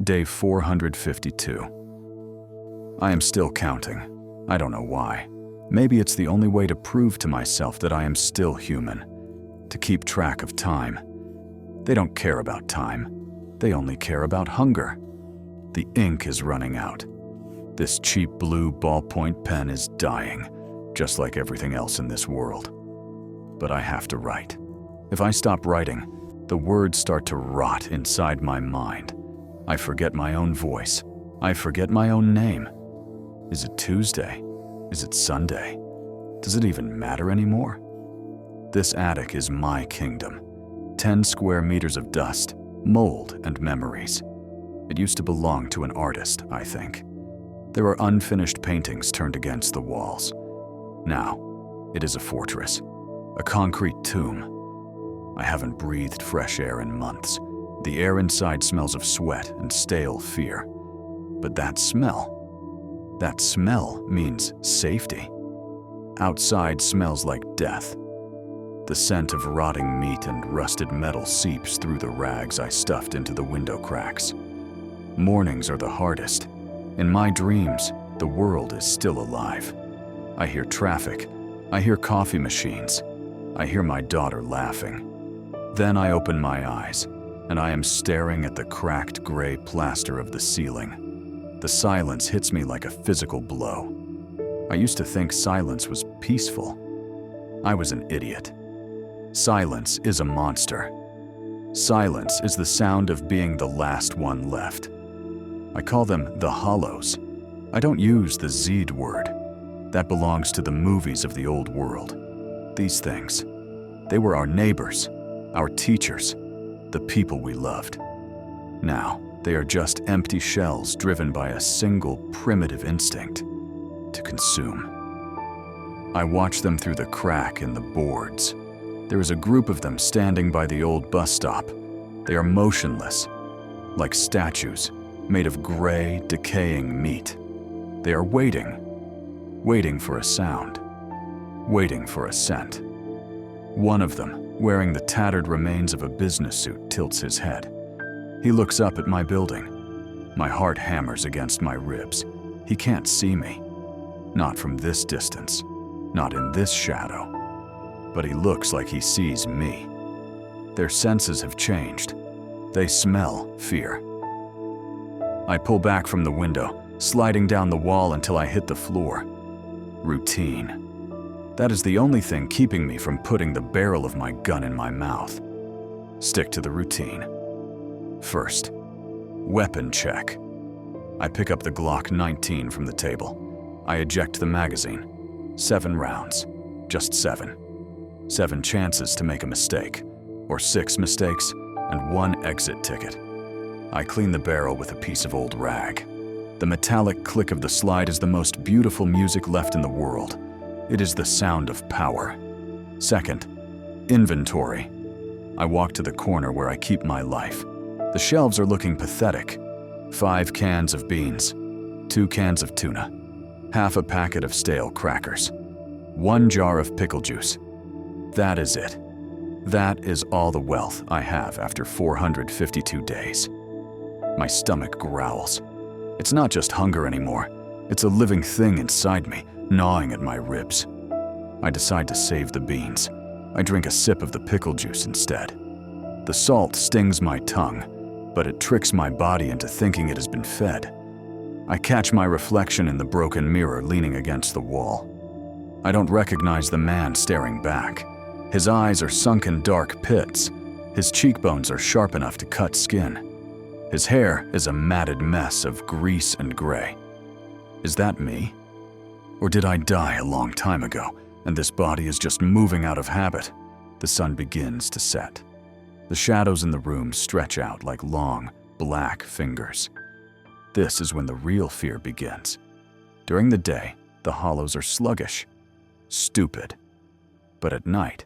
Day 452. I am still counting. I don't know why. Maybe it's the only way to prove to myself that I am still human. To keep track of time. They don't care about time. They only care about hunger. The ink is running out. This cheap blue ballpoint pen is dying, just like everything else in this world. But I have to write. If I stop writing, the words start to rot inside my mind. I forget my own voice. I forget my own name. Is it Tuesday? Is it Sunday? Does it even matter anymore? This attic is my kingdom. 10 square meters of dust, mold, and memories. It used to belong to an artist, I think. There are unfinished paintings turned against the walls. Now, it is a fortress, a concrete tomb. I haven't breathed fresh air in months. The air inside smells of sweat and stale fear. But that smell means safety. Outside smells like death. The scent of rotting meat and rusted metal seeps through the rags I stuffed into the window cracks. Mornings are the hardest. In my dreams, the world is still alive. I hear traffic. I hear coffee machines. I hear my daughter laughing. Then I open my eyes, and I am staring at the cracked gray plaster of the ceiling. The silence hits me like a physical blow. I used to think silence was peaceful. I was an idiot. Silence is a monster. Silence is the sound of being the last one left. I call them the hollows. I don't use the Zed word. That belongs to the movies of the old world. These things, they were our neighbors, our teachers, the people we loved. Now, they are just empty shells driven by a single primitive instinct: to consume. I watch them through the crack in the boards. There is a group of them standing by the old bus stop. They are motionless, like statues made of gray, decaying meat. They are waiting for a sound, waiting for a scent. One of them, wearing the tattered remains of a business suit, tilts his head. He looks up at my building. My heart hammers against my ribs. He can't see me. Not from this distance, not in this shadow. But he looks like he sees me. Their senses have changed. They smell fear. I pull back from the window, sliding down the wall until I hit the floor. Routine. That is the only thing keeping me from putting the barrel of my gun in my mouth. Stick to the routine. First, weapon check. I pick up the Glock 19 from the table. I eject the magazine. 7 rounds. Just 7. 7 chances to make a mistake, or 6 mistakes, and 1 exit ticket. I clean the barrel with a piece of old rag. The metallic click of the slide is the most beautiful music left in the world. It is the sound of power. Second, inventory. I walk to the corner where I keep my life. The shelves are looking pathetic. 5 cans of beans, 2 cans of tuna, half a packet of stale crackers, 1 jar of pickle juice. That is it. That is all the wealth I have after 452 days. My stomach growls. It's not just hunger anymore. It's a living thing inside me, gnawing at my ribs. I decide to save the beans. I drink a sip of the pickle juice instead. The salt stings my tongue, but it tricks my body into thinking it has been fed. I catch my reflection in the broken mirror leaning against the wall. I don't recognize the man staring back. His eyes are sunken dark pits. His cheekbones are sharp enough to cut skin. His hair is a matted mess of grease and gray. Is that me? Or did I die a long time ago, and this body is just moving out of habit? The sun begins to set. The shadows in the room stretch out like long, black fingers. This is when the real fear begins. During the day, the hollows are sluggish, stupid. But at night,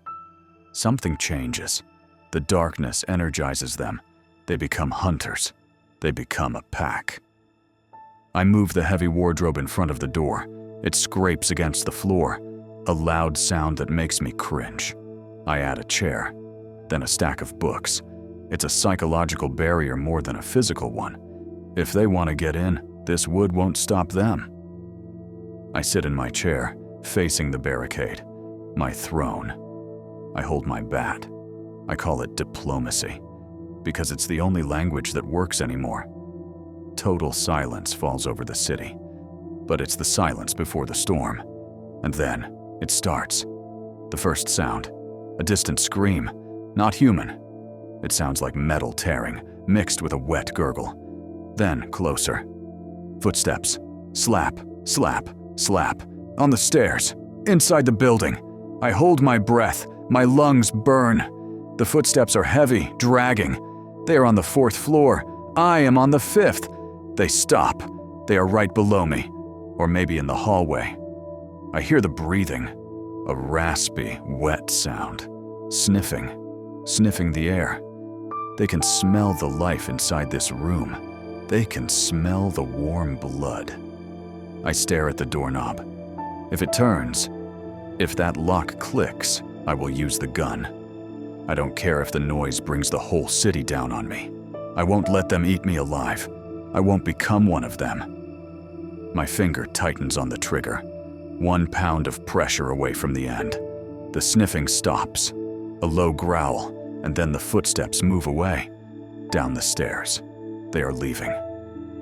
something changes. The darkness energizes them. They become hunters. They become a pack. I move the heavy wardrobe in front of the door. It scrapes against the floor, a loud sound that makes me cringe. I add a chair, then a stack of books. It's a psychological barrier more than a physical one. If they want to get in, this wood won't stop them. I sit in my chair, facing the barricade, my throne. I hold my bat. I call it diplomacy, because it's the only language that works anymore. Total silence falls over the city, but it's the silence before the storm. And then it starts. The first sound, a distant scream, not human. It sounds like metal tearing, mixed with a wet gurgle. Then closer. Footsteps. Slap, slap, slap. On the stairs. Inside the building. I hold my breath. My lungs burn. The footsteps are heavy, dragging. They are on the 4th floor. I am on the 5th. They stop. They are right below me. Or maybe in the hallway. I hear the breathing. A raspy, wet sound. Sniffing the air. They can smell the life inside this room. They can smell the warm blood. I stare at the doorknob. If it turns, if that lock clicks, I will use the gun. I don't care if the noise brings the whole city down on me. I won't let them eat me alive. I won't become one of them. My finger tightens on the trigger. 1 pound of pressure away from the end. The sniffing stops. A low growl, and then the footsteps move away. Down the stairs. They are leaving.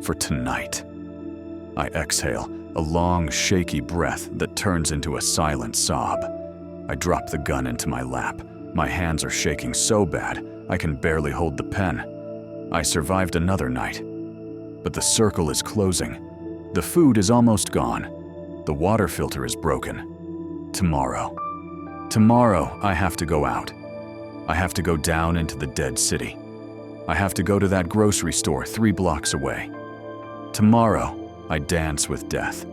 For tonight. I exhale, a long, shaky breath that turns into a silent sob. I drop the gun into my lap. My hands are shaking so bad, I can barely hold the pen. I survived another night. But the circle is closing. The food is almost gone. The water filter is broken. Tomorrow, I have to go out. I have to go down into the dead city. I have to go to that grocery store 3 blocks away. Tomorrow, I dance with death.